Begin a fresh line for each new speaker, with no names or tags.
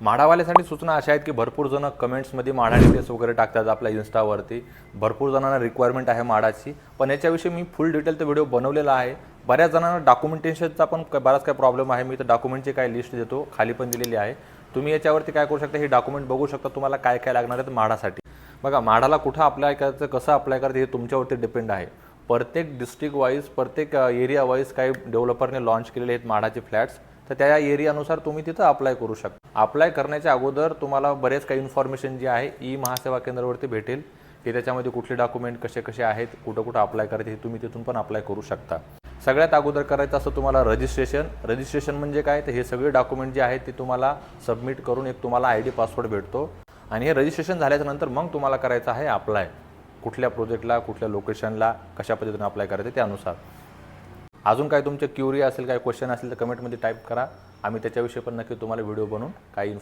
माडावाल्यासाठी सूचना अशा आहेत की भरपूर जण कमेंट्समध्ये माडा डिटेल्स वगैरे टाकतात आपल्या इन्स्टावरती. भरपूर जणांना रिक्वायरमेंट आहे माडाची, पण याच्याविषयी मी फुल डिटेलचा व्हिडिओ बनवलेला आहे. बऱ्याच जणांना डॉक्युमेंटेशनचा पण बराच काय प्रॉब्लेम आहे. मी तर डॉक्युमेंटची काय लिस्ट देतो, खाली पण दिलेली आहे. तुम्ही याच्यावरती काय करू शकता, हे डॉक्युमेंट बघू शकता तुम्हाला काय काय लागणार आहेत माडासाठी. बघा, माडाला कुठं अप्लाय करायचं, कसं अप्लाय करायचं हे तुमच्यावरती डिपेंड आहे. प्रत्येक डिस्ट्रिक्ट वाईज, प्रत्येक एरिया वाईज काही डेव्हलपरने लॉन्च केलेले आहेत माडाचे फ्लॅट्स. तर त्या एरियानुसार तुम्ही तिथं अप्लाय करू शकता. अप्लाय करण्याच्या अगोदर तुम्हाला बरेच काही इन्फॉर्मेशन जी आहे ई महासेवा केंद्रावरती भेटेल, की त्याच्यामध्ये कुठले डॉक्युमेंट कसे कसे आहेत, कुठं कुठं अप्लाय करायचे हे तुम्ही तिथून पण अप्लाय करू शकता. सगळ्यात अगोदर करायचं असं तुम्हाला रजिस्ट्रेशन म्हणजे काय, तर हे सगळे डॉक्युमेंट जे आहेत ते तुम्हाला सबमिट करून एक तुम्हाला ID पासवर्ड भेटतो. आणि हे रजिस्ट्रेशन झाल्याच्यानंतर मग तुम्हाला करायचं आहे अप्लाय. कुठल्या प्रोजेक्टला, कुठल्या लोकेशनला, कशा पद्धतीने अप्लाय करायचं त्यानुसार. अजून काय तुमचे क्युरी असेल, काय क्वेश्चन असेल तर कमेंटमध्ये टाईप करा. आम्ही त्याच्याविषयी पण नक्की तुम्हाला व्हिडिओ बनवून काही